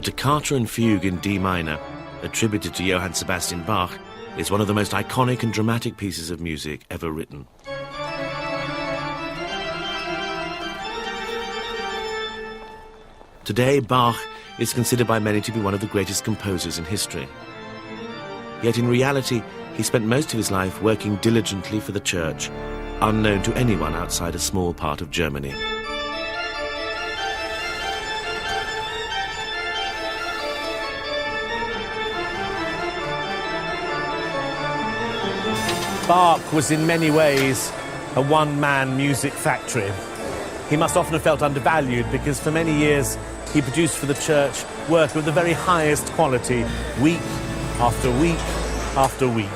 Toccata and Fugue in D minor, attributed to Johann Sebastian Bach, is one of the most iconic and dramatic pieces of music ever written. Today, Bach is considered by many to be one of the greatest composers in history. Yet in reality, he spent most of his life working diligently for the church, unknown to anyone outside a small part of Germany. Bach was in many ways a one-man music factory. He must often have felt undervalued because for many years he produced for the church work of the very highest quality, week after week after week.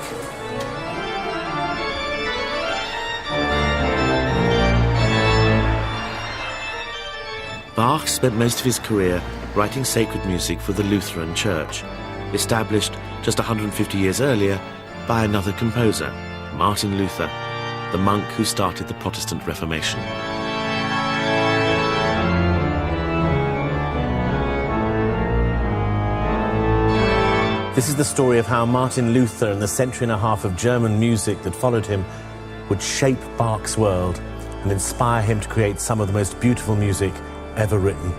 Bach spent most of his career writing sacred music for the Lutheran Church, established just 150 years earlier by another composer, Martin Luther, the monk who started the Protestant Reformation. This is the story of how Martin Luther and the century and a half of German music that followed him would shape Bach's world and inspire him to create some of the most beautiful music ever written.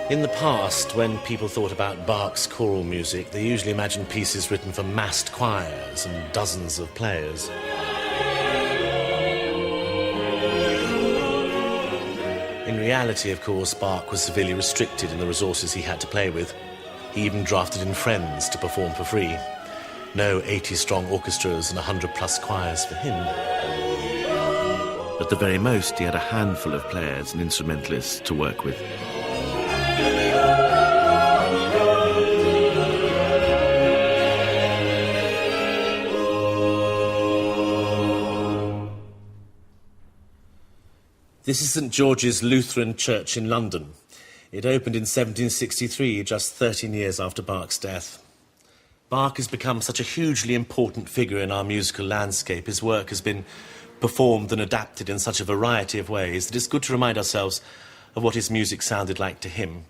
In the past, when people thought about Bach's choral music, they usually imagined pieces written for massed choirs and dozens of players. In reality, of course, Bach was severely restricted in the resources he had to play with. He even drafted in friends to perform for free. No 80-strong orchestras and 100-plus choirs for him. At the very most, he had a handful of players and instrumentalists to work with. This is St George's Lutheran Church in London. It opened in 1763, just 13 years after Bach's death. Bach has become such a hugely important figure in our musical landscape. His work has been performed and adapted in such a variety of ways that it's good to remind ourselves of what his music sounded like to him.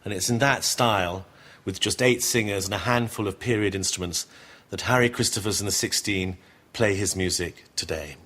And it's in that style, with just 8 singers and a handful of period instruments, that Harry Christophers and the 16 play his music today.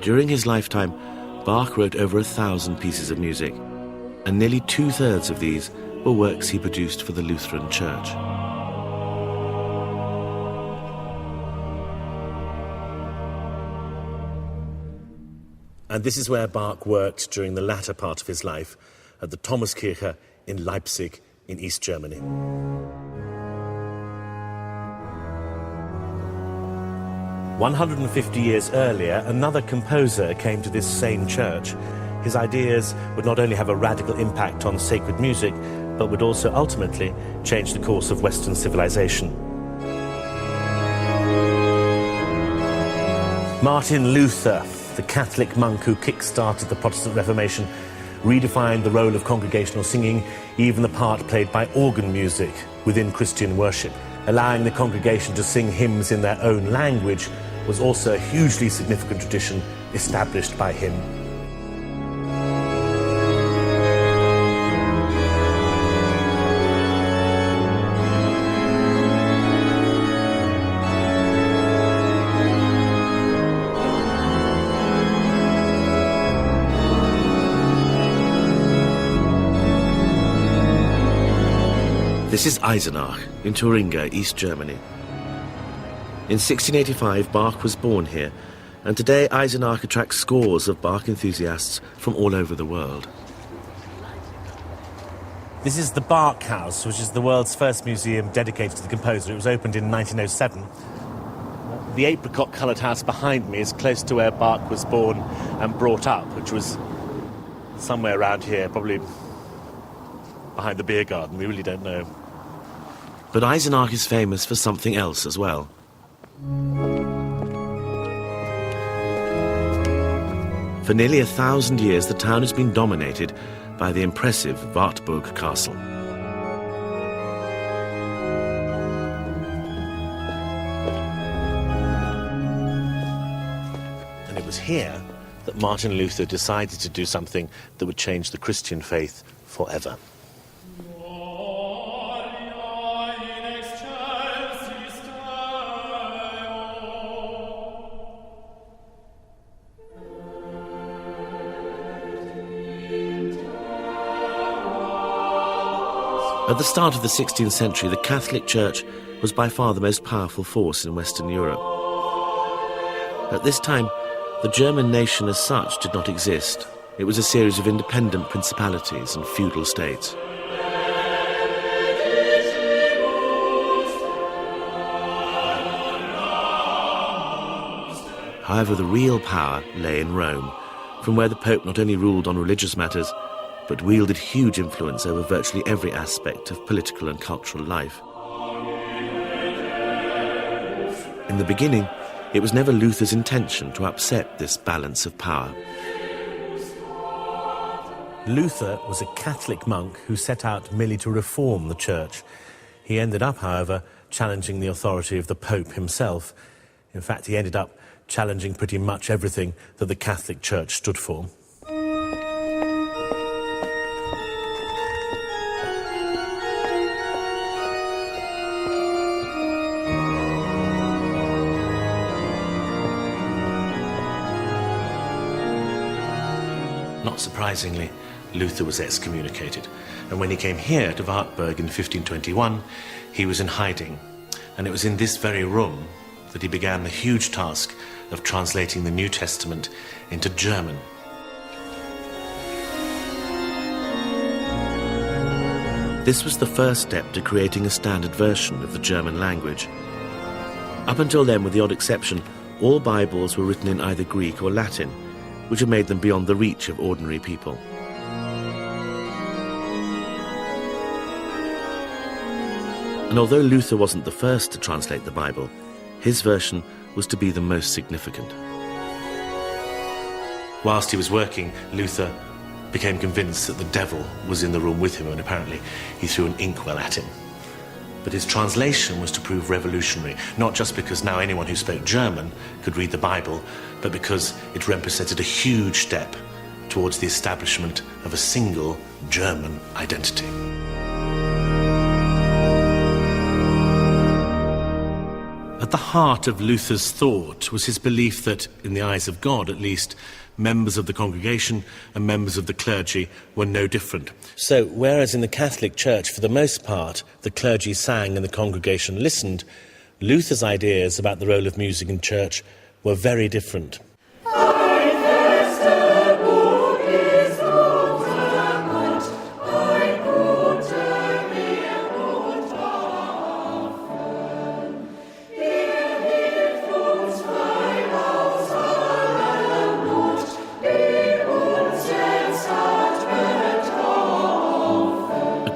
During his lifetime, Bach wrote over 1,000 pieces of music, and nearly 2/3 of these were works he produced for the Lutheran Church. And this is where Bach worked during the latter part of his life, at the Thomaskirche in Leipzig in East Germany. 150 years earlier, another composer came to this same church. His ideas would not only have a radical impact on sacred music, but would also ultimately change the course of Western civilization. Martin Luther, the Catholic monk who kick-started the Protestant Reformation, redefined the role of congregational singing, even the part played by organ music within Christian worship. Allowing the congregation to sing hymns in their own language was also a hugely significant tradition established by him. This is Eisenach in Thuringia, East Germany. In 1685, Bach was born here, and today Eisenach attracts scores of Bach enthusiasts from all over the world. This is the Bach House, which is the world's first museum dedicated to the composer. It was opened in 1907. The apricot-coloured house behind me is close to where Bach was born and brought up, which was somewhere around here, probably behind the beer garden. We really don't know. But Eisenach is famous for something else as well. For nearly 1,000 years, the town has been dominated by the impressive Wartburg Castle. And it was here that Martin Luther decided to do something that would change the Christian faith forever. At the start of the 16th century, the Catholic Church was by far the most powerful force in Western Europe. At this time, the German nation as such did not exist. It was a series of independent principalities and feudal states. However, the real power lay in Rome, from where the Pope not only ruled on religious matters, but wielded huge influence over virtually every aspect of political and cultural life. In the beginning, it was never Luther's intention to upset this balance of power. Luther was a Catholic monk who set out merely to reform the church. He ended up, however, challenging the authority of the Pope himself. In fact, he ended up challenging pretty much everything that the Catholic Church stood for. Not surprisingly, Luther was excommunicated, and when he came here to Wartburg in 1521, he was in hiding, and it was in this very room that he began the huge task of translating the New Testament into German. This was the first step to creating a standard version of the German language. Up until then, with the odd exception, all Bibles were written in either Greek or Latin, which had made them beyond the reach of ordinary people. And although Luther wasn't the first to translate the Bible, his version was to be the most significant. Whilst he was working, Luther became convinced that the devil was in the room with him, and apparently he threw an inkwell at him. But his translation was to prove revolutionary, not just because now anyone who spoke German could read the Bible, but because it represented a huge step towards the establishment of a single German identity. At the heart of Luther's thought was his belief that, in the eyes of God at least, members of the congregation and members of the clergy were no different. So, whereas in the Catholic Church, for the most part, the clergy sang and the congregation listened, Luther's ideas about the role of music in church were very different.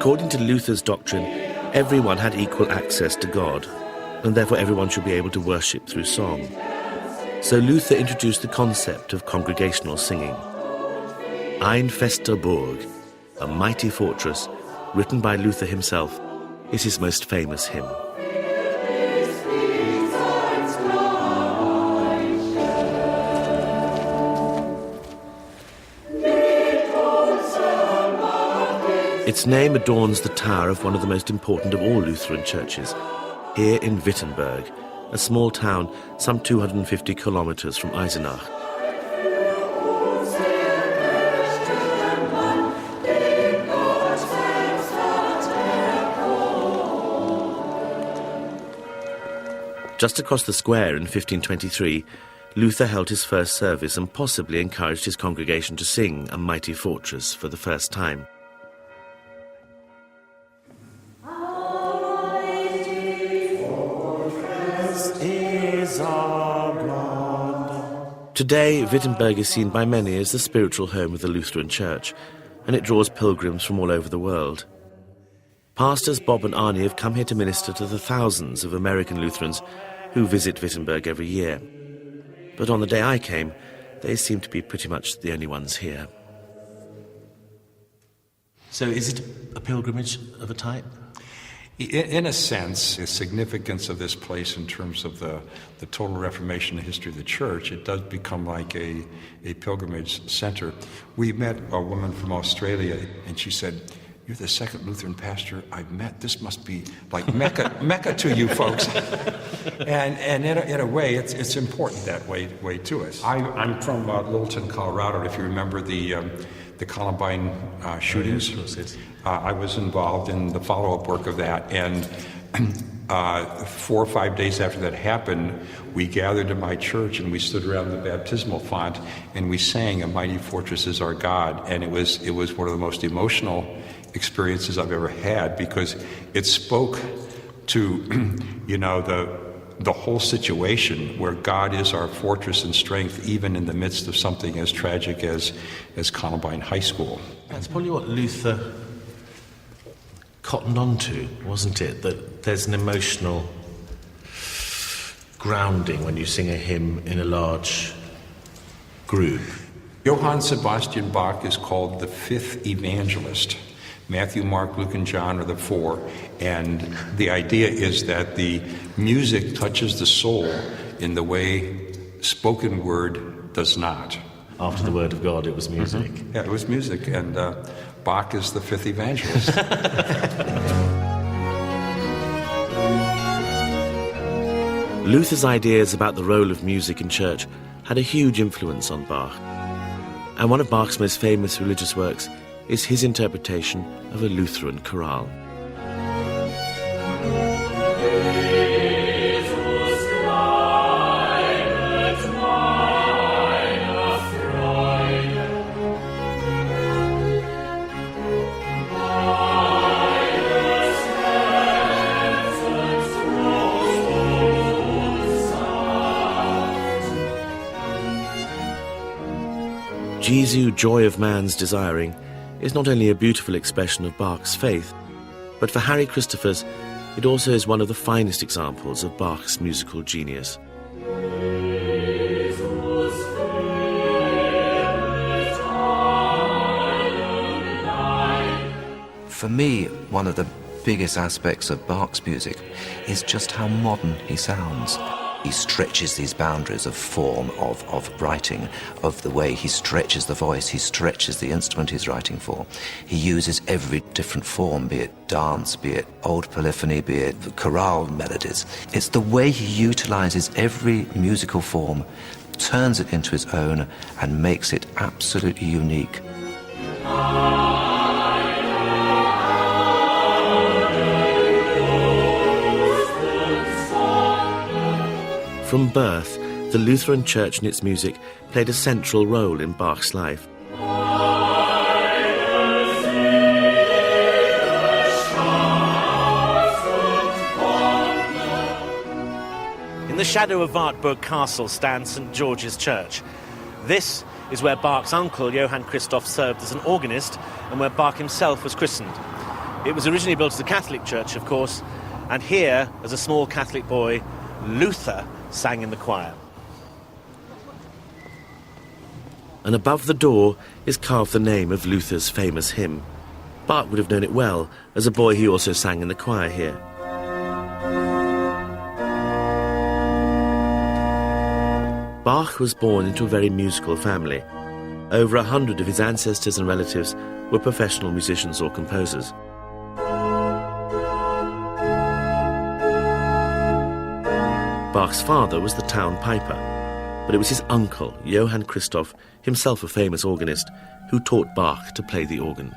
According to Luther's doctrine, everyone had equal access to God, and therefore everyone should be able to worship through song. So Luther introduced the concept of congregational singing. Ein fester Burg, a mighty fortress, written by Luther himself, is his most famous hymn. Its name adorns the tower of one of the most important of all Lutheran churches, here in Wittenberg, a small town some 250 kilometers from Eisenach. Just across the square in 1523, Luther held his first service and possibly encouraged his congregation to sing A Mighty Fortress for the first time. Today, Wittenberg is seen by many as the spiritual home of the Lutheran Church, and it draws pilgrims from all over the world. Pastors Bob and Arnie have come here to minister to the thousands of American Lutherans who visit Wittenberg every year. But on the day I came, they seemed to be pretty much the only ones here. So is it a pilgrimage of a type? In a sense, the significance of this place in terms of the total Reformation, the history of the church, it does become like a pilgrimage center. We met a woman from Australia, and she said, "You're the second Lutheran pastor I've met. This must be like Mecca to you folks." And in a way, it's important that way to us. I'm from Littleton, Colorado. If you remember the Columbine shootings, I was involved in the follow-up work of that, and 4 or 5 days after that happened, we gathered in my church and we stood around the baptismal font and we sang "A Mighty Fortress is Our God," and it was one of the most emotional experiences I've ever had, because it spoke to the whole situation where God is our fortress and strength, even in the midst of something as tragic as Columbine High School. That's probably what Luther cottoned onto, wasn't it? That there's an emotional grounding when you sing a hymn in a large group. Johann Sebastian Bach is called the fifth evangelist. Matthew, Mark, Luke, and John are the four, and the idea is that the music touches the soul in the way spoken word does not. After the word of God, it was music. Yeah, it was music, and Bach is the fifth evangelist. Luther's ideas about the role of music in church had a huge influence on Bach, and one of Bach's most famous religious works is his interpretation of a Lutheran chorale. Jesu, joy of man's desiring, is not only a beautiful expression of Bach's faith, but for Harry Christophers, it also is one of the finest examples of Bach's musical genius. For me, one of the biggest aspects of Bach's music is just how modern he sounds. He stretches these boundaries of form, of writing, of the way he stretches the voice, he stretches the instrument he's writing for. He uses every different form, be it dance, be it old polyphony, be it chorale melodies. It's the way he utilizes every musical form, turns it into his own, and makes it absolutely unique. From birth, the Lutheran Church and its music played a central role in Bach's life. In the shadow of Wartburg Castle stands St. George's Church. This is where Bach's uncle, Johann Christoph, served as an organist and where Bach himself was christened. It was originally built as a Catholic church, of course, and here, as a small Catholic boy, Luther sang in the choir. And above the door is carved the name of Luther's famous hymn. Bach would have known it well. As a boy, he also sang in the choir here. Bach was born into a very musical family. Over 100 of his ancestors and relatives were professional musicians or composers. Bach's father was the town piper, but it was his uncle, Johann Christoph, himself a famous organist, who taught Bach to play the organ.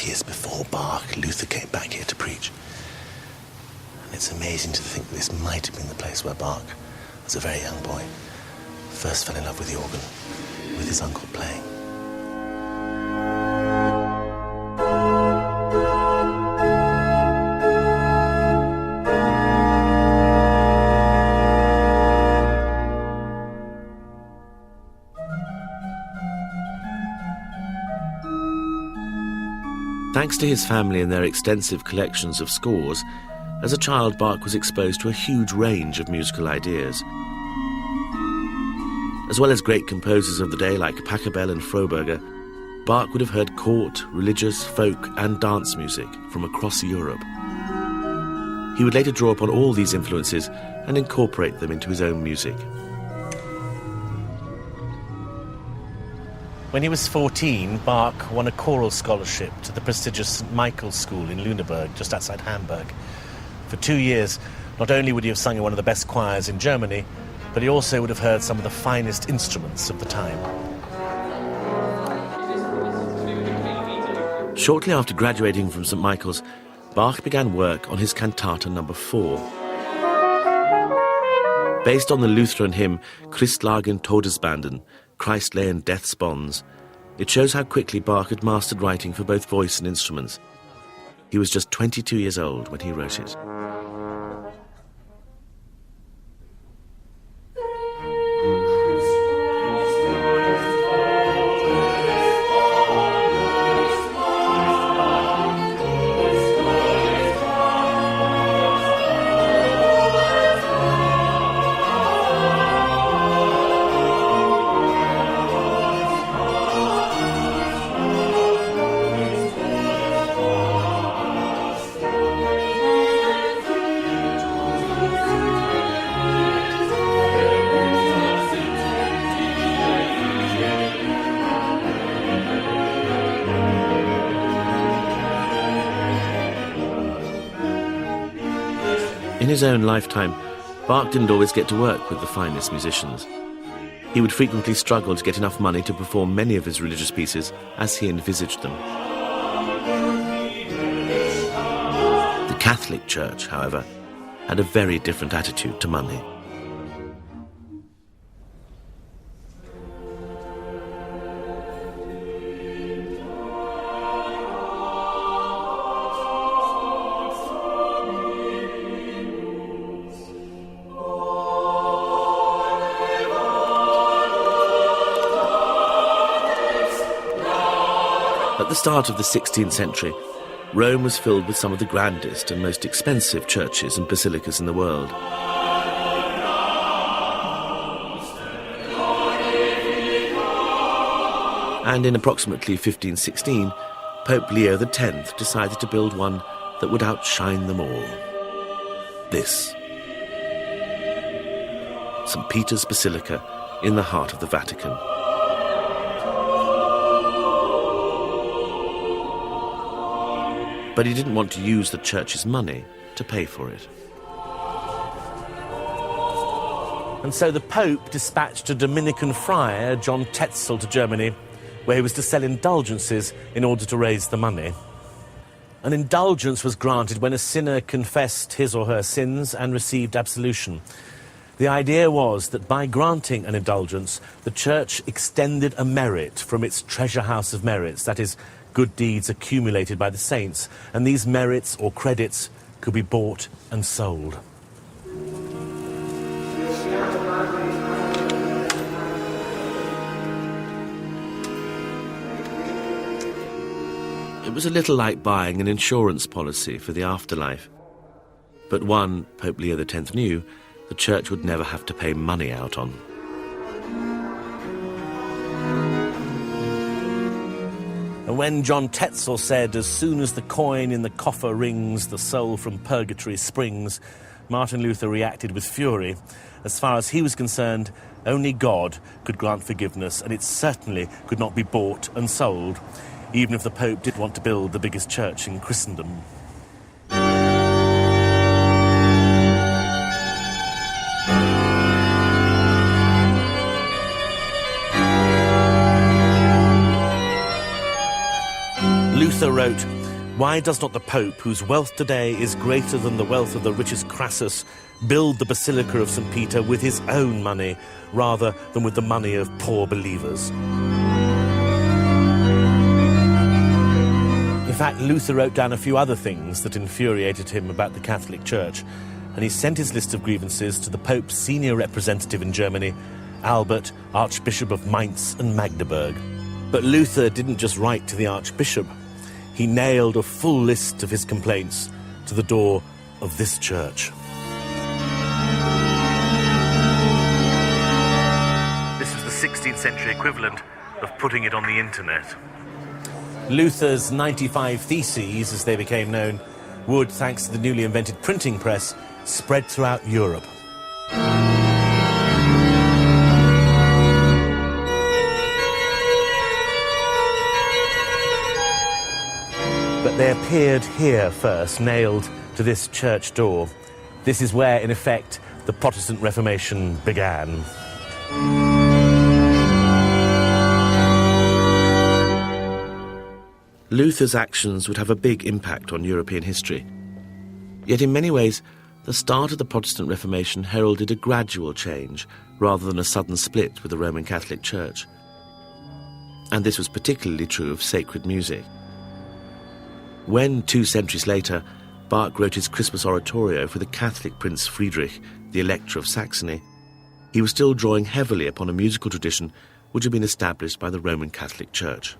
Years before Bach, Luther came back here to preach. And it's amazing to think that this might have been the place where Bach, as a very young boy, first fell in love with the organ, with his uncle playing. Thanks to his family and their extensive collections of scores, as a child Bach was exposed to a huge range of musical ideas. As well as great composers of the day like Pachelbel and Froberger, Bach would have heard court, religious, folk and dance music from across Europe. He would later draw upon all these influences and incorporate them into his own music. When he was 14, Bach won a choral scholarship to the prestigious St. Michael's School in Lüneburg, just outside Hamburg. For 2 years, not only would he have sung in one of the best choirs in Germany, but he also would have heard some of the finest instruments of the time. Shortly after graduating from St. Michael's, Bach began work on his cantata No. 4. Based on the Lutheran hymn Christ lag in Todesbanden, Christ lay in death's bonds, it shows how quickly Bach had mastered writing for both voice and instruments. He was just 22 years old when he wrote it. In his own lifetime, Bach didn't always get to work with the finest musicians. He would frequently struggle to get enough money to perform many of his religious pieces as he envisaged them. The Catholic Church, however, had a very different attitude to money. At the start of the 16th century, Rome was filled with some of the grandest and most expensive churches and basilicas in the world. And in approximately 1516, Pope Leo X decided to build one that would outshine them all. This. St. Peter's Basilica in the heart of the Vatican. But he didn't want to use the church's money to pay for it. And so the Pope dispatched a Dominican friar, John Tetzel, to Germany, where he was to sell indulgences in order to raise the money. An indulgence was granted when a sinner confessed his or her sins and received absolution. The idea was that by granting an indulgence, the Church extended a merit from its treasure house of merits, that is, good deeds accumulated by the saints, and these merits or credits could be bought and sold. It was a little like buying an insurance policy for the afterlife. But one, Pope Leo X knew, the Church would never have to pay money out on. And when John Tetzel said, "As soon as the coin in the coffer rings, the soul from purgatory springs," Martin Luther reacted with fury. As far as he was concerned, only God could grant forgiveness, and it certainly could not be bought and sold, even if the Pope did want to build the biggest church in Christendom. Luther wrote, "Why does not the Pope, whose wealth today is greater than the wealth of the richest Crassus, build the Basilica of St. Peter with his own money, rather than with the money of poor believers?" In fact, Luther wrote down a few other things that infuriated him about the Catholic Church, and he sent his list of grievances to the Pope's senior representative in Germany, Albert, Archbishop of Mainz and Magdeburg. But Luther didn't just write to the Archbishop. He nailed a full list of his complaints to the door of this church. This was the 16th century equivalent of putting it on the internet. Luther's 95 Theses, as they became known, would, thanks to the newly invented printing press, spread throughout Europe. But they appeared here first, nailed to this church door. This is where, in effect, the Protestant Reformation began. Luther's actions would have a big impact on European history. Yet in many ways, the start of the Protestant Reformation heralded a gradual change rather than a sudden split with the Roman Catholic Church. And this was particularly true of sacred music. When, 2 centuries later, Bach wrote his Christmas oratorio for the Catholic Prince Friedrich, the Elector of Saxony, he was still drawing heavily upon a musical tradition which had been established by the Roman Catholic Church.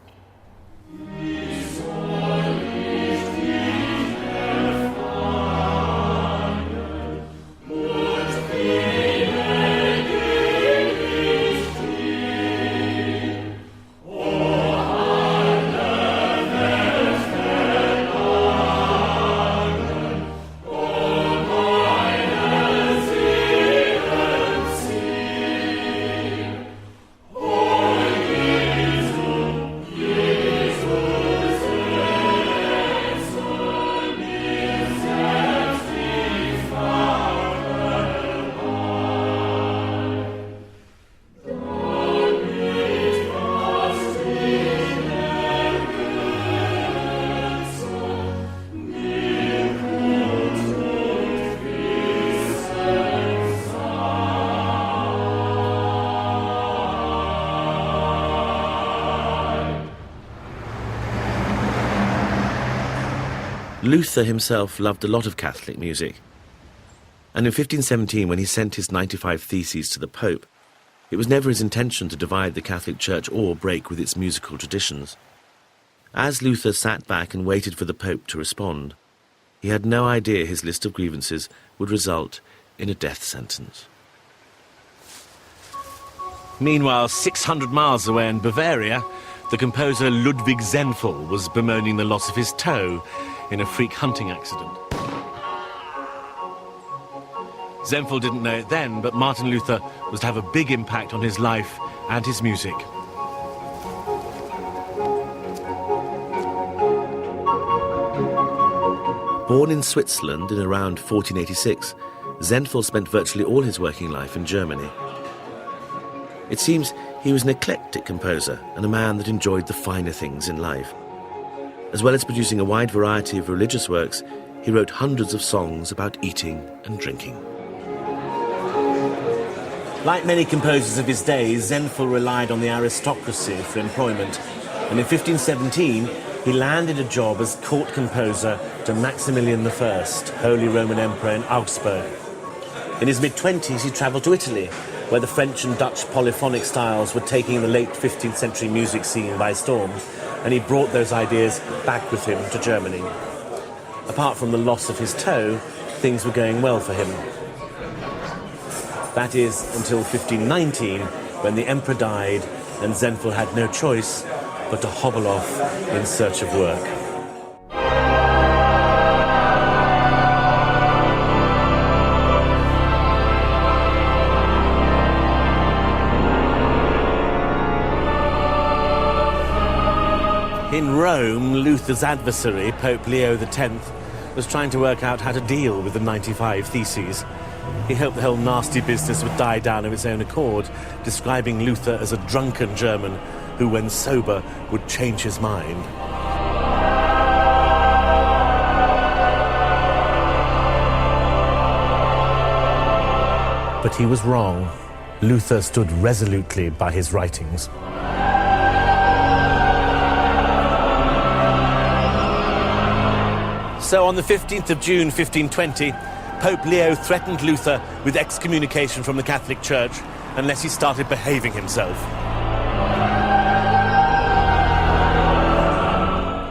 Luther himself loved a lot of Catholic music. And in 1517, when he sent his 95 Theses to the Pope, it was never his intention to divide the Catholic Church or break with its musical traditions. As Luther sat back and waited for the Pope to respond, he had no idea his list of grievances would result in a death sentence. Meanwhile, 600 miles away in Bavaria, the composer Ludwig Zenfel was bemoaning the loss of his toe in a freak hunting accident. Zenfel didn't know it then, but Martin Luther was to have a big impact on his life and his music. Born in Switzerland in around 1486, Zenfel spent virtually all his working life in Germany. It seems he was an eclectic composer and a man that enjoyed the finer things in life. As well as producing a wide variety of religious works, he wrote hundreds of songs about eating and drinking. Like many composers of his day, Zenfel relied on the aristocracy for employment, and in 1517 he landed a job as court composer to Maximilian I, Holy Roman Emperor in Augsburg. In his mid-20s he travelled to Italy, where the French and Dutch polyphonic styles were taking the late 15th century music scene by storm, and he brought those ideas back with him to Germany. Apart from the loss of his toe, things were going well for him. That is, until 1519, when the emperor died and Zenfel had no choice but to hobble off in search of work. In Rome, Luther's adversary, Pope Leo X, was trying to work out how to deal with the 95 Theses. He hoped the whole nasty business would die down of its own accord, describing Luther as a drunken German who, when sober, would change his mind. But he was wrong. Luther stood resolutely by his writings. So on the 15th of June 1520, Pope Leo threatened Luther with excommunication from the Catholic Church unless he started behaving himself.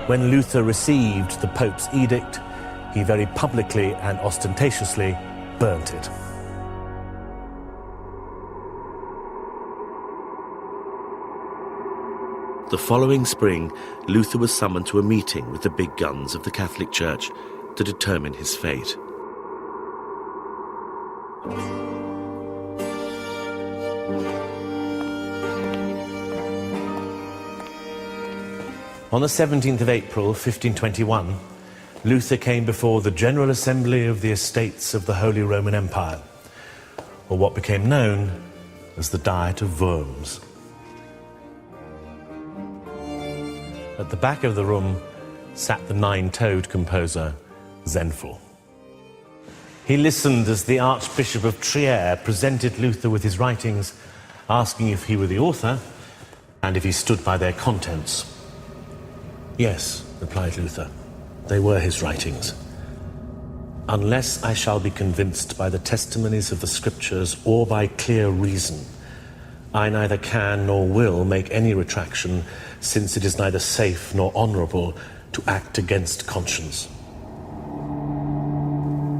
When Luther received the Pope's edict, he very publicly and ostentatiously burnt it. The following spring, Luther was summoned to a meeting with the big guns of the Catholic Church to determine his fate. On the 17th of April, 1521, Luther came before the General Assembly of the Estates of the Holy Roman Empire, or what became known as the Diet of Worms. At the back of the room sat the nine-toed composer, Zenfel. He listened as the Archbishop of Trier presented Luther with his writings, asking if he were the author and if he stood by their contents. Yes, replied Luther, they were his writings. Unless I shall be convinced by the testimonies of the Scriptures or by clear reason, I neither can nor will make any retraction, since it is neither safe nor honourable to act against conscience.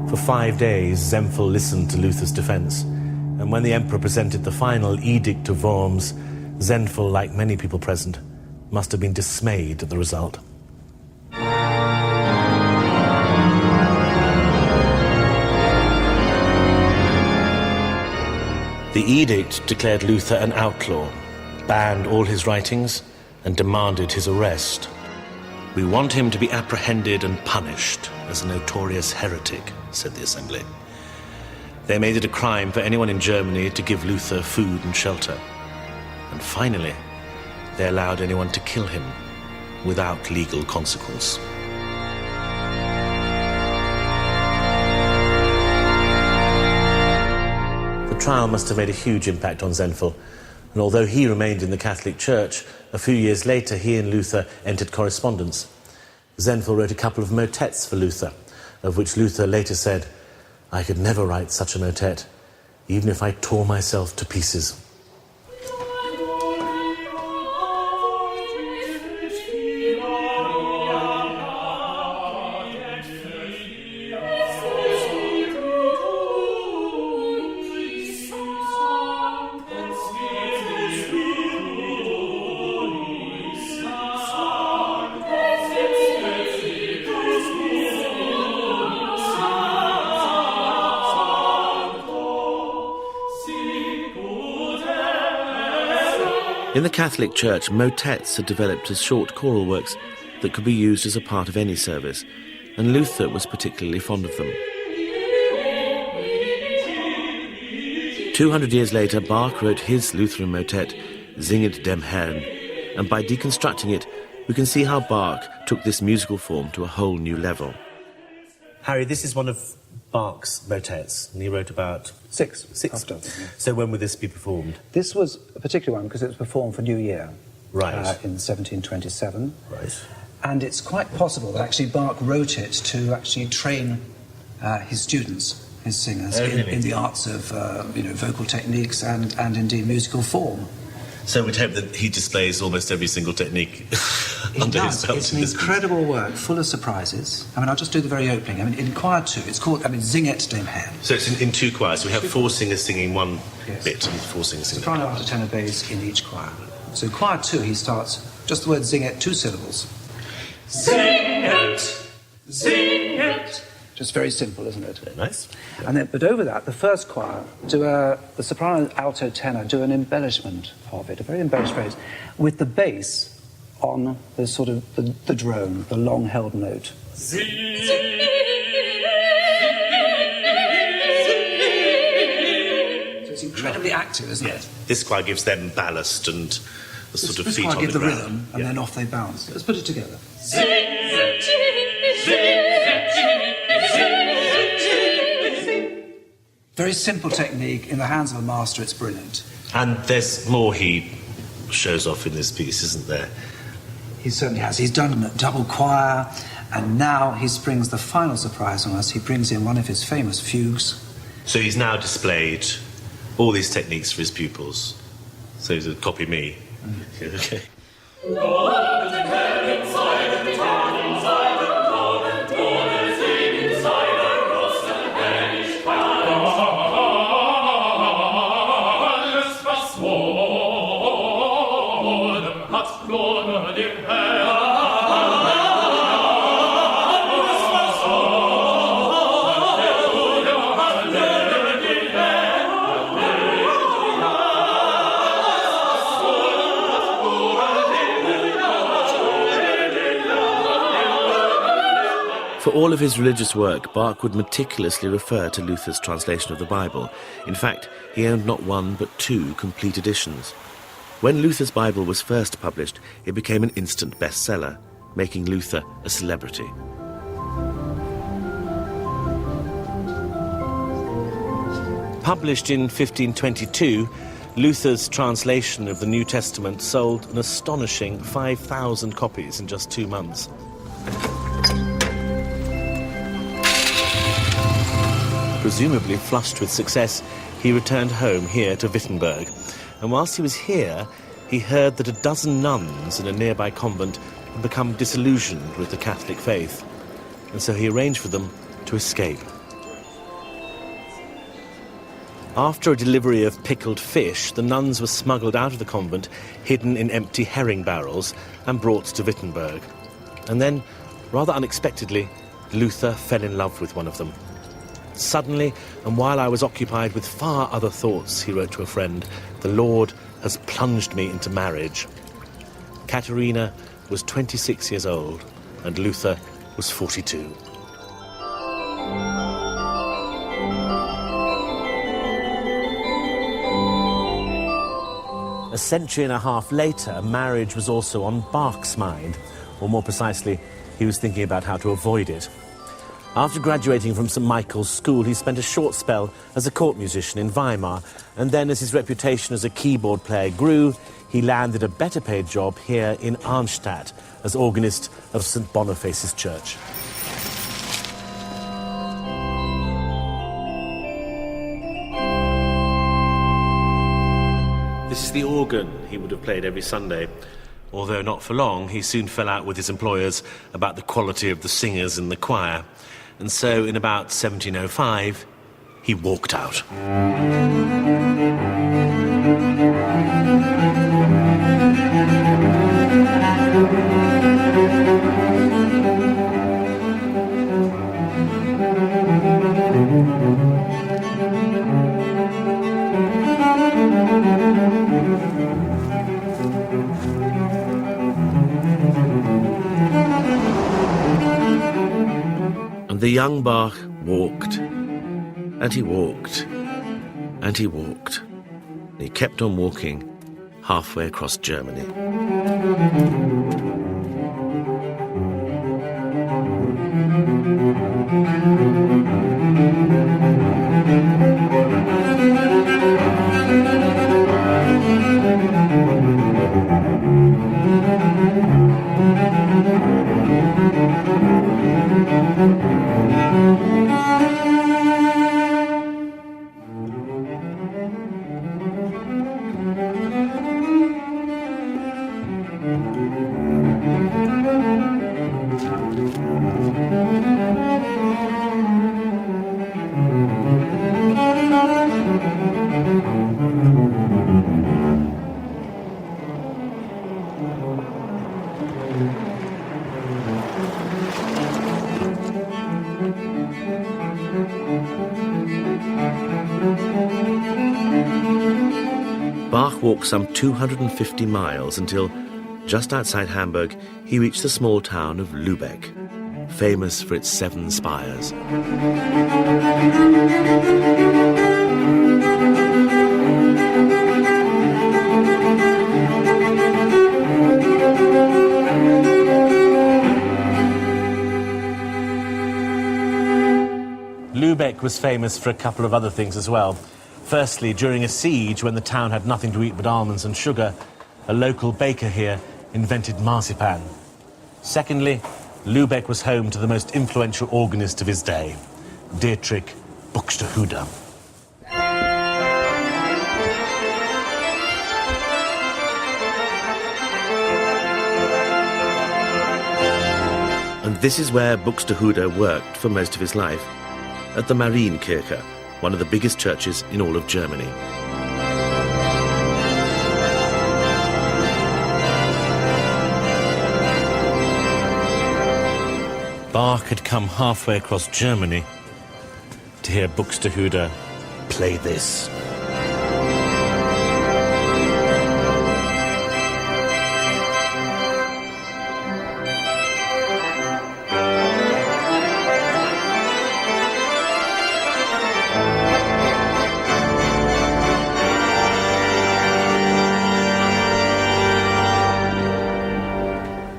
For 5 days, Zenfel listened to Luther's defence, and when the emperor presented the final Edict of Worms, Zenfel, like many people present, must have been dismayed at the result. The edict declared Luther an outlaw, banned all his writings, and demanded his arrest. We want him to be apprehended and punished as a notorious heretic, said the assembly. They made it a crime for anyone in Germany to give Luther food and shelter. And finally, they allowed anyone to kill him without legal consequence. The trial must have made a huge impact on Zenfel, and although he remained in the Catholic Church, a few years later he and Luther entered correspondence. Zenfel wrote a couple of motets for Luther, of which Luther later said, "I could never write such a motet, even if I tore myself to pieces." In the Catholic Church, motets had developed as short choral works that could be used as a part of any service, and Luther was particularly fond of them. 200 years later, Bach wrote his Lutheran motet, Singet dem Herrn, and by deconstructing it, we can see how Bach took this musical form to a whole new level. Harry, this is one of Bach's motets, and he wrote about Six. After. So when would this be performed? This was a particular one because it was performed for New Year. Right. In 1727. Right. And it's quite possible that actually Bach wrote it to actually train his students, his singers, really? in the arts of vocal techniques and indeed musical form. So we'd hope that he displays almost every single technique under his belt. It's an incredible work, full of surprises. I mean, I'll just do the very opening. I mean, in choir 2, it's called, Singet dem Herrn. So it's in 2 choirs. We have 4 singers singing one Yes. bit and 4 singers singing Soprano, another. alto, tenor, bass in each choir. So in choir 2, he starts just the word Singet, 2 syllables. Singet, singet. Just very simple, isn't it? Very nice. And then, but over that, the first choir the soprano, alto, tenor do an embellishment of it, a very embellished phrase, with the bass on the sort of the drone, the long-held note. So it's incredibly active, isn't it? This choir gives them ballast and the sort of This feet choir on give the the ground. rhythm, and Yeah. then off they bounce. Let's put it together. Singet, singet, singet. Very simple technique. In the hands of a master, it's brilliant. And there's more he shows off in this piece, isn't there? He certainly has. He's done a double choir, and now he springs the final surprise on us. He brings in one of his famous fugues. So he's now displayed all these techniques for his pupils. So he's a copy me. Okay. For all of his religious work, Bach would meticulously refer to Luther's translation of the Bible. In fact, he owned not 1 but 2 complete editions. When Luther's Bible was first published, it became an instant bestseller, making Luther a celebrity. Published in 1522, Luther's translation of the New Testament sold an astonishing 5,000 copies in just 2 months. Presumably flushed with success, he returned home here to Wittenberg. And whilst he was here, he heard that a dozen nuns in a nearby convent had become disillusioned with the Catholic faith. And so he arranged for them to escape. After a delivery of pickled fish, the nuns were smuggled out of the convent, hidden in empty herring barrels, and brought to Wittenberg. And then, rather unexpectedly, Luther fell in love with one of them. Suddenly, and while I was occupied with far other thoughts, he wrote to a friend, the Lord has plunged me into marriage. Katharina was 26 years old, and Luther was 42. A century and a half later, marriage was also on Bach's mind, or more precisely, he was thinking about how to avoid it. After graduating from St. Michael's School, he spent a short spell as a court musician in Weimar, and then as his reputation as a keyboard player grew, he landed a better paid job here in Arnstadt as organist of St. Boniface's Church. This is the organ he would have played every Sunday. Although not for long, he soon fell out with his employers about the quality of the singers in the choir. And so, in about 1705, he walked out. And the young Bach walked, and he walked, and he walked. And he kept on walking halfway across Germany. walk some 250 miles until, just outside Hamburg, he reached the small town of Lübeck, famous for its 7 spires. Lübeck was famous for a couple of other things as well. Firstly, during a siege, when the town had nothing to eat but almonds and sugar, a local baker here invented marzipan. Secondly, Lübeck was home to the most influential organist of his day, Dietrich Buxtehude. And this is where Buxtehude worked for most of his life, at the Marienkirche, one of the biggest churches in all of Germany. Bach had come halfway across Germany to hear Buxtehude play this.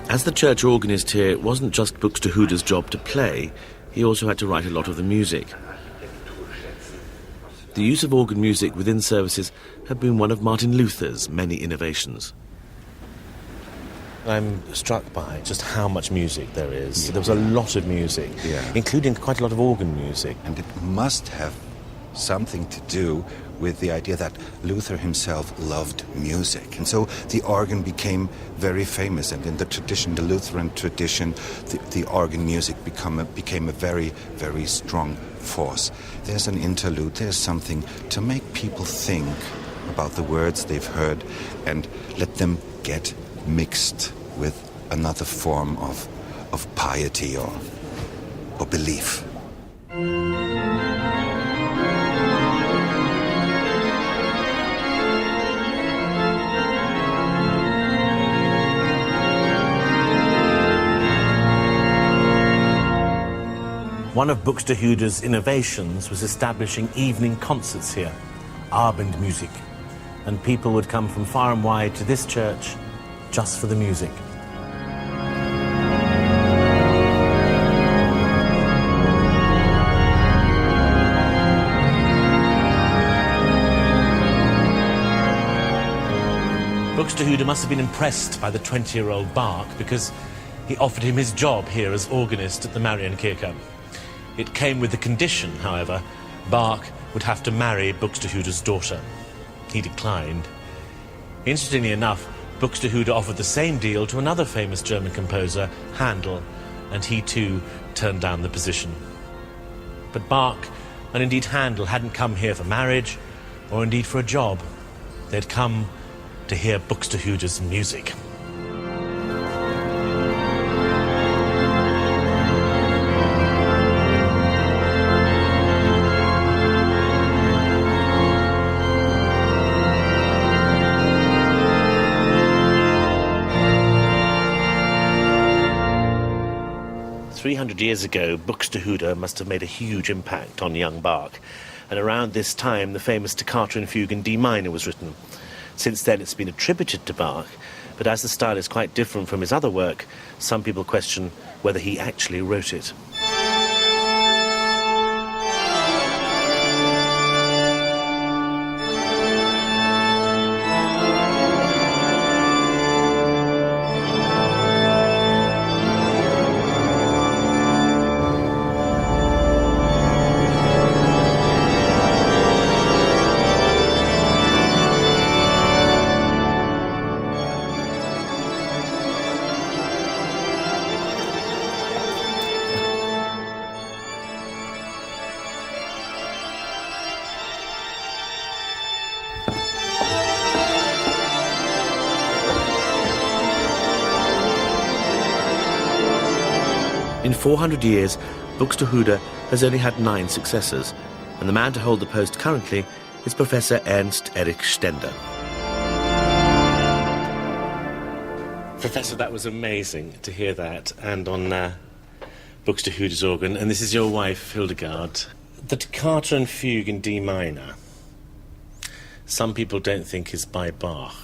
As the church organist here, it wasn't just Buxtehude's job to play, he also had to write a lot of the music. The use of organ music within services had been one of Martin Luther's many innovations. I'm struck by just how much music there is. There was a lot of music, including quite a lot of organ music. And it must have something to do with the idea that Luther himself loved music. And so the organ became very famous, and in the tradition, the Lutheran tradition, the organ music became a very, very strong force. There's an interlude, there's something to make people think about the words they've heard and let them get mixed with another form of piety or belief. One of Buxtehude's innovations was establishing evening concerts here, Abendmusik, and people would come from far and wide to this church just for the music. Buxtehude must have been impressed by the 20-year-old Bach because he offered him his job here as organist at the Marienkirche. It came with the condition, however, Bach would have to marry Buxtehude's daughter. He declined. Interestingly enough, Buxtehude offered the same deal to another famous German composer, Handel, and he too turned down the position. But Bach, and indeed Handel, hadn't come here for marriage, or indeed for a job. They'd come to hear Buxtehude's music. Years ago, Buxtehude must have made a huge impact on young Bach, and around this time the famous Toccata and Fugue in D minor was written. Since then it's been attributed to Bach, but as the style is quite different from his other work, some people question whether he actually wrote it. In 400 years, Buxtehude has only had 9 successors, and the man to hold the post currently is Professor Ernst Erich Stender. Professor, that was amazing to hear that, and on Buxtehude's organ. And this is your wife, Hildegard. The Toccata and Fugue in D minor, some people don't think is by Bach.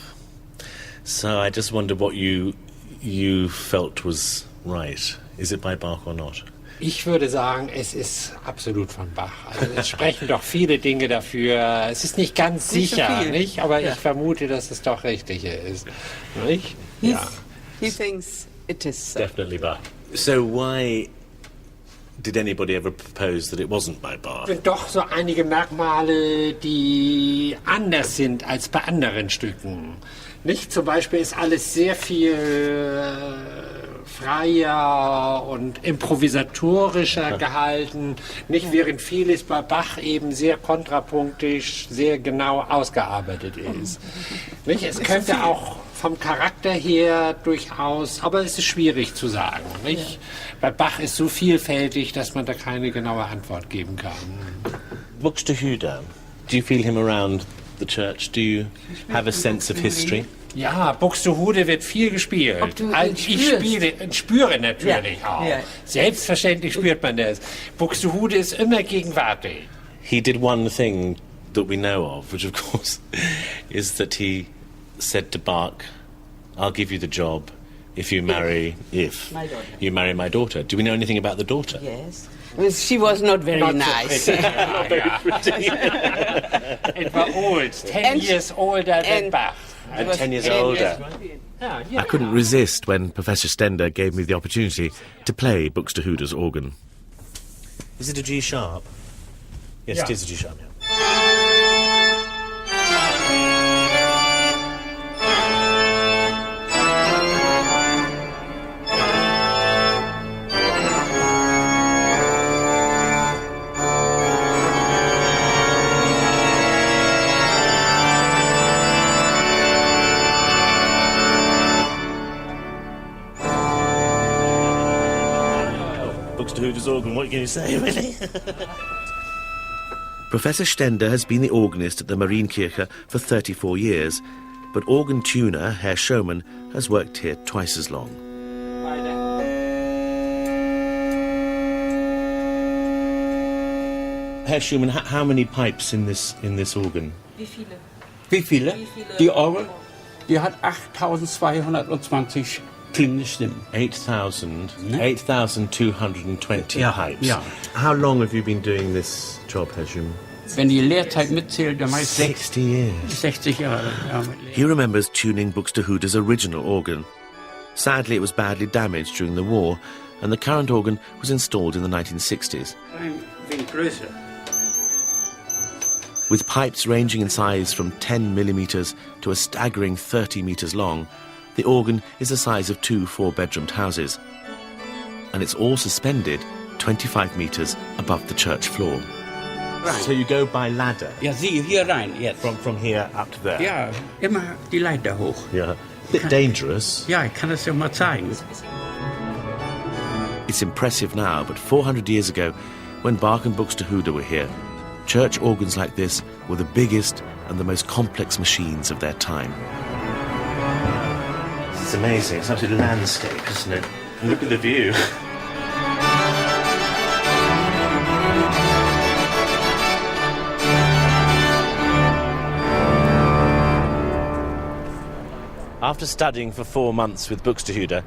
So I just wondered what you felt was right. Is it by Bach or not? Ich würde sagen, es ist absolut von Bach. Also es sprechen doch viele Dinge dafür. Es ist nicht ganz sicher, nicht? Aber ich vermute, dass es doch richtig ist. Nicht? Ja. He thinks it is so. Definitely Bach. So why did anybody ever propose that it wasn't by Bach? Es sind doch so einige Merkmale, die anders sind als bei anderen Stücken. Nicht? Zum Beispiel ist alles sehr viel freier und improvisatorischer gehalten, nicht, während vieles bei Bach eben sehr kontrapunktisch, sehr genau ausgearbeitet ist. Nicht? Es könnte auch vom Charakter her durchaus, aber es ist schwierig zu sagen. Nicht? Bei Bach ist so vielfältig, dass man da keine genaue Antwort geben kann. Buxtehude, do you feel him around the church? Do you have a sense of history? Ja, Buxtehude wird viel gespielt. Ich spüre natürlich auch. Ja. Selbstverständlich spürt man das. Buxtehude ist immer gegenwärtig. He did one thing that we know of, which of course is that he said to Bach, I'll give you the job if you marry my daughter. Do we know anything about the daughter? Yes. Well, she was not very nice. Not very pretty. It was old, 10 years older than Bach. And 10 years older. I couldn't resist when Professor Stender gave me the opportunity to play Buxtehude's organ. Is it a G sharp? Yes, it is a G sharp, yeah. Buxtehude's organ, what can you say, really? Professor Stender has been the organist at the Marienkirche for 34 years, but organ tuner Herr Schoeman has worked here twice as long. Herr Schumann, how many pipes in this organ? Wie viele? Die Orgel, die hat 8.220 klingende Stimmen. 8,220 pipes. Ja. How long have you been doing this job, Herr Schumann? Wenn die Lehrzeit mitzählt, dann meist 60 years. 60 Jahre. Ja, He remembers tuning Buxtehude's original organ. Sadly, it was badly damaged during the war, and the current organ was installed in the 1960s. Ein wenig größer. With pipes ranging in size from 10 millimetres to a staggering 30 metres long, the organ is the size of 2 four-bedroomed houses. And it's all suspended 25 metres above the church floor. Right. So you go by ladder? Ja, Sie, hier rein, jetzt. From here up to there? Ja, immer die Leiter hoch. Yeah. Bit dangerous. Ja, ich kann das ja mal zeigen. It's impressive now, but 400 years ago, when Bach and Buxtehude were here, church organs like this were the biggest and the most complex machines of their time. It's amazing. It's an absolute landscape, isn't it? And look at the view. After studying for 4 months with Buxtehude,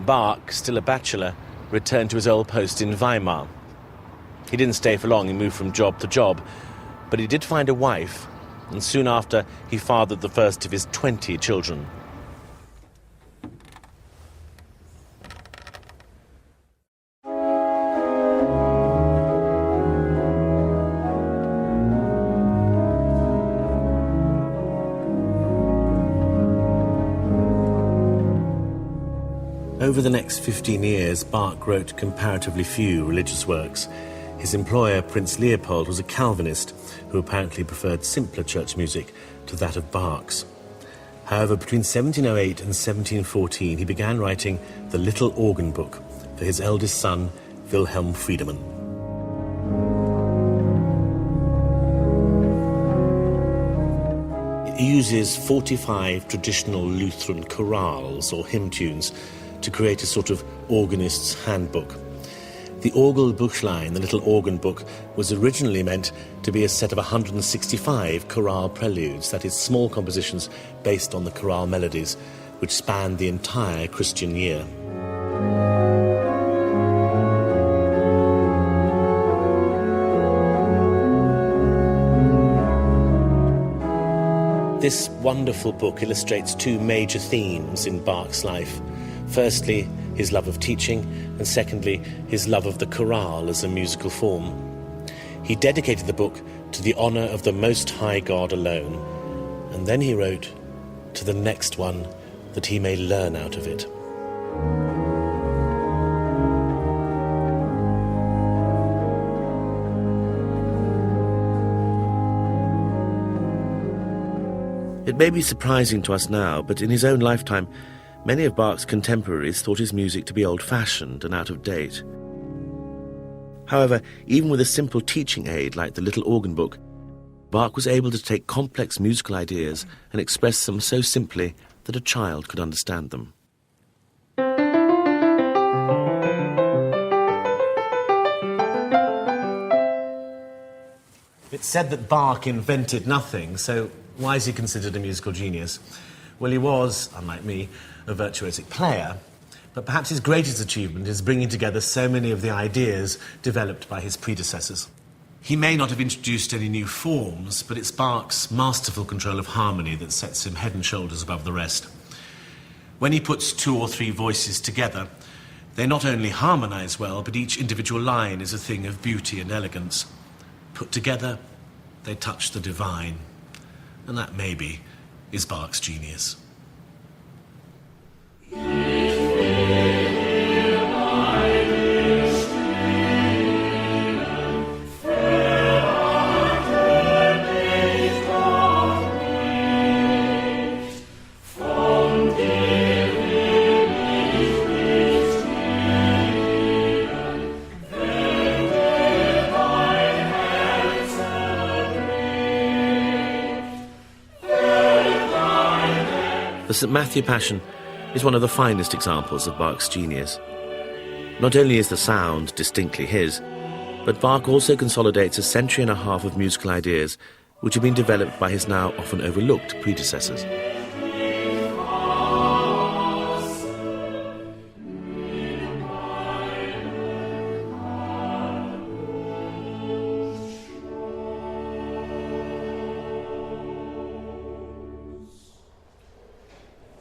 Bach, still a bachelor, returned to his old post in Weimar. He didn't stay for long, he moved from job to job, but he did find a wife, and soon after he fathered the first of his 20 children. Over the next 15 years, Bach wrote comparatively few religious works. His employer, Prince Leopold, was a Calvinist who apparently preferred simpler church music to that of Bach's. However, between 1708 and 1714, he began writing the Little Organ Book for his eldest son, Wilhelm Friedemann. He uses 45 traditional Lutheran chorales, or hymn tunes, to create a sort of organist's handbook. The Orgelbuchlein, the little organ book, was originally meant to be a set of 165 chorale preludes, that is, small compositions based on the chorale melodies, which spanned the entire Christian year. This wonderful book illustrates two major themes in Bach's life. Firstly, his love of teaching, and secondly, his love of the chorale as a musical form. He dedicated the book to the honour of the Most High God alone, and then he wrote, "To the next one, that he may learn out of it." It may be surprising to us now, but in his own lifetime, many of Bach's contemporaries thought his music to be old-fashioned and out of date. However, even with a simple teaching aid like the little organ book, Bach was able to take complex musical ideas and express them so simply that a child could understand them. It's said that Bach invented nothing, so why is he considered a musical genius? Well, he was, unlike me, a virtuosic player, but perhaps his greatest achievement is bringing together so many of the ideas developed by his predecessors. He may not have introduced any new forms, but it's Bach's masterful control of harmony that sets him head and shoulders above the rest. When he puts two or three voices together, they not only harmonise well, but each individual line is a thing of beauty and elegance. Put together, they touch the divine. And that, maybe, is Bach's genius. The St. Matthew Passion is one of the finest examples of Bach's genius. Not only is the sound distinctly his, but Bach also consolidates a century and a half of musical ideas which have been developed by his now often overlooked predecessors.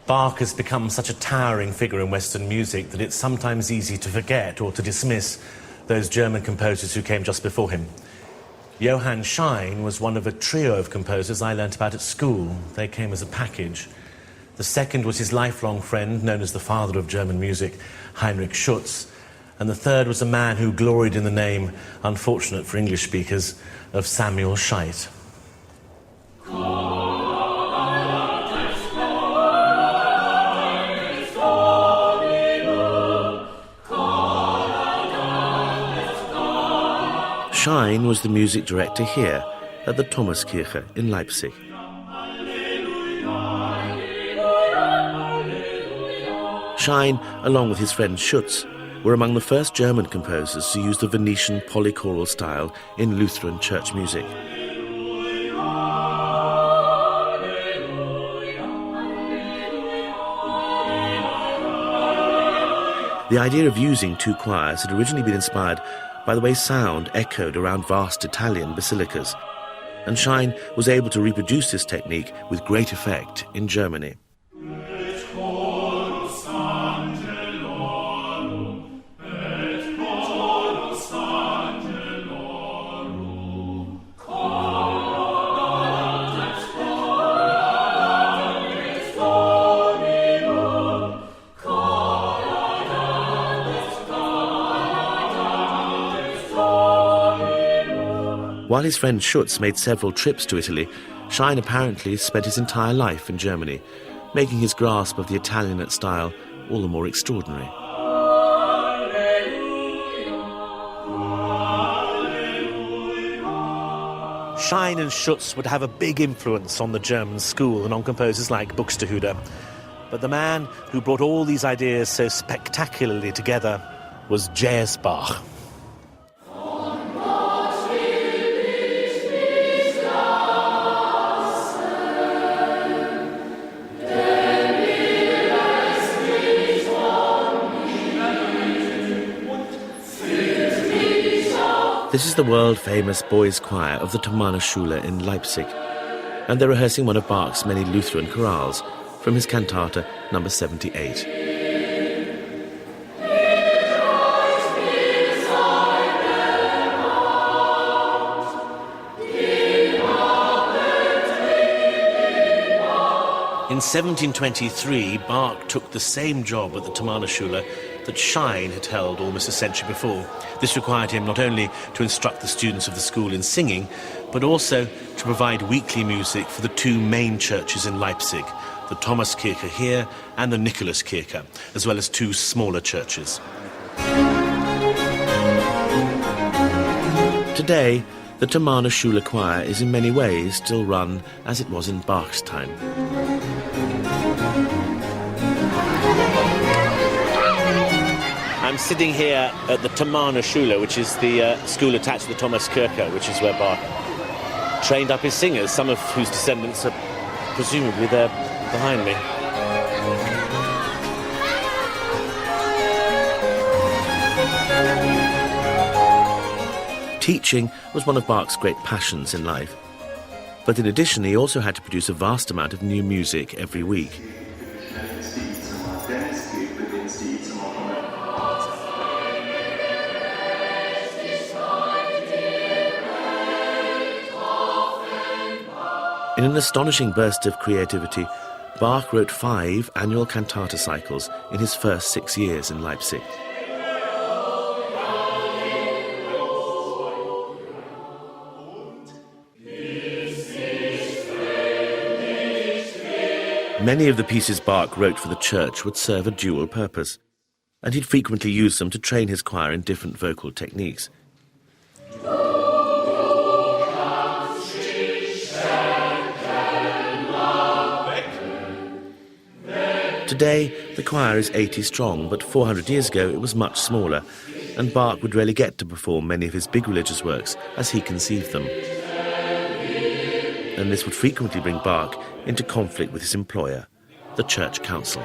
Bach has become such a towering figure in Western music that it's sometimes easy to forget or to dismiss those German composers who came just before him. Johann Schein was one of a trio of composers I learnt about at school. They came as a package. The second was his lifelong friend, known as the father of German music, Heinrich Schütz. And the third was a man who gloried in the name, unfortunate for English speakers, of Samuel Scheidt. Schein was the music director here at the Thomaskirche in Leipzig. Schein, along with his friend Schütz, were among the first German composers to use the Venetian polychoral style in Lutheran church music. The idea of using two choirs had originally been inspired by the way sound echoed around vast Italian basilicas, and Schein was able to reproduce this technique with great effect in Germany. While his friend Schütz made several trips to Italy, Schein apparently spent his entire life in Germany, making his grasp of the Italianate style all the more extraordinary. Schein and Schutz would have a big influence on the German school and on composers like Buxtehude. But the man who brought all these ideas so spectacularly together was J.S. Bach. This is the world-famous boys' choir of the Thomaner Schule in Leipzig, and they're rehearsing one of Bach's many Lutheran chorales from his cantata number 78. In 1723, Bach took the same job at the Thomaner Schule that Schein had held almost a century before. This required him not only to instruct the students of the school in singing, but also to provide weekly music for the two main churches in Leipzig, the Thomaskirche here and the Nikolaskirche, as well as two smaller churches. Today, the Thomaner Schule choir is in many ways still run as it was in Bach's time. I'm sitting here at the Thomaner Schule, which is the school attached to the Thomaskirche, which is where Bach trained up his singers, some of whose descendants are presumably there behind me. Teaching was one of Bach's great passions in life. But in addition, he also had to produce a vast amount of new music every week. In an astonishing burst of creativity, Bach wrote 5 annual cantata cycles in his first 6 years in Leipzig. Many of the pieces Bach wrote for the church would serve a dual purpose, and he'd frequently use them to train his choir in different vocal techniques. Today, the choir is 80 strong, but 400 years ago it was much smaller, and Bach would rarely get to perform many of his big religious works as he conceived them. And this would frequently bring Bach into conflict with his employer, the Church Council.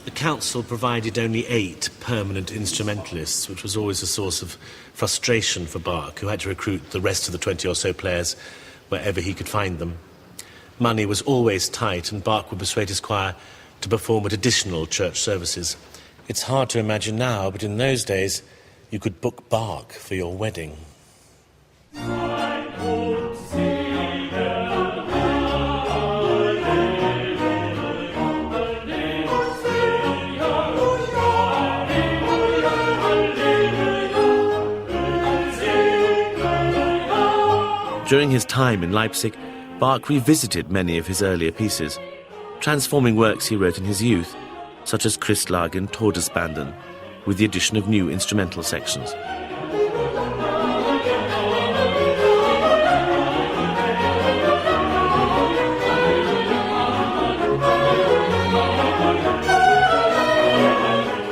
The council provided only 8 permanent instrumentalists, which was always a source of frustration for Bach, who had to recruit the rest of the 20 or so players wherever he could find them. Money was always tight, and Bach would persuade his choir to perform at additional church services. It's hard to imagine now, but in those days, you could book Bach for your wedding. During his time in Leipzig, Bach revisited many of his earlier pieces, transforming works he wrote in his youth, such as Christlagen, Todesbanden, with the addition of new instrumental sections.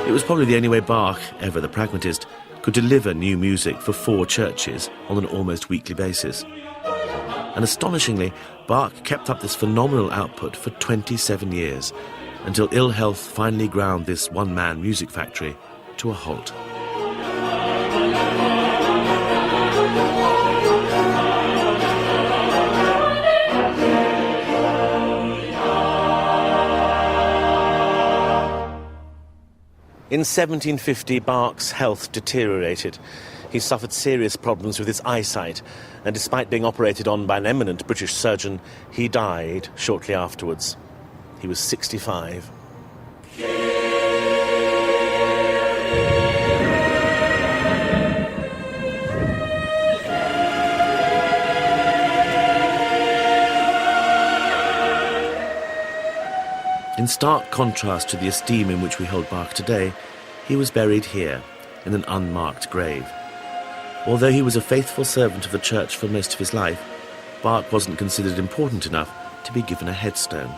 It was probably the only way Bach, ever the pragmatist, could deliver new music for 4 churches on an almost weekly basis. And astonishingly, Bach kept up this phenomenal output for 27 years, until ill health finally ground this one-man music factory to a halt. In 1750, Bach's health deteriorated. He suffered serious problems with his eyesight, and despite being operated on by an eminent British surgeon, he died shortly afterwards. He was 65. In stark contrast to the esteem in which we hold Bach today, he was buried here, in an unmarked grave. Although he was a faithful servant of the church for most of his life, Bach wasn't considered important enough to be given a headstone.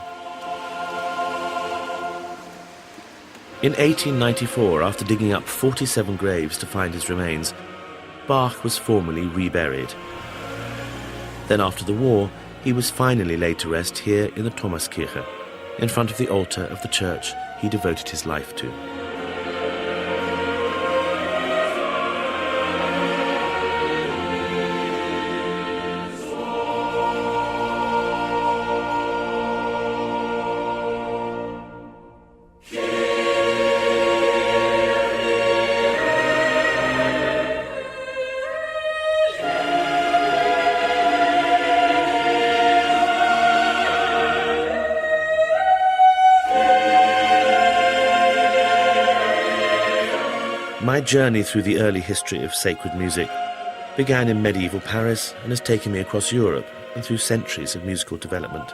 In 1894, after digging up 47 graves to find his remains, Bach was formally reburied. Then after the war, he was finally laid to rest here in the Thomaskirche, in front of the altar of the church he devoted his life to. My journey through the early history of sacred music began in medieval Paris and has taken me across Europe and through centuries of musical development.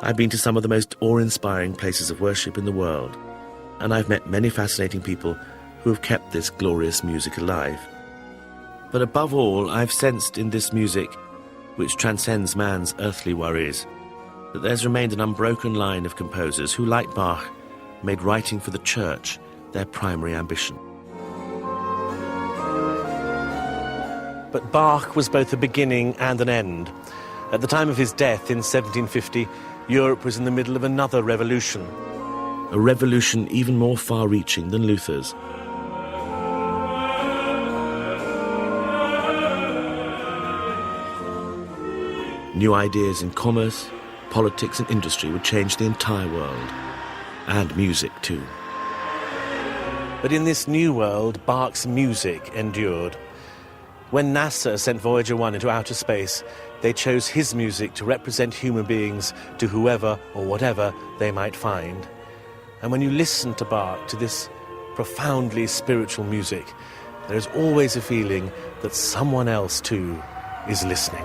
I've been to some of the most awe-inspiring places of worship in the world, and I've met many fascinating people who have kept this glorious music alive. But above all, I've sensed in this music, which transcends man's earthly worries, that there's remained an unbroken line of composers who, like Bach, made writing for the church their primary ambition. But Bach was both a beginning and an end. At the time of his death in 1750, Europe was in the middle of another revolution. A revolution even more far-reaching than Luther's. New ideas in commerce, politics and industry would change the entire world. And music too. But in this new world, Bach's music endured. When NASA sent Voyager 1 into outer space, they chose his music to represent human beings to whoever or whatever they might find. And when you listen to Bach, to this profoundly spiritual music, there is always a feeling that someone else too is listening.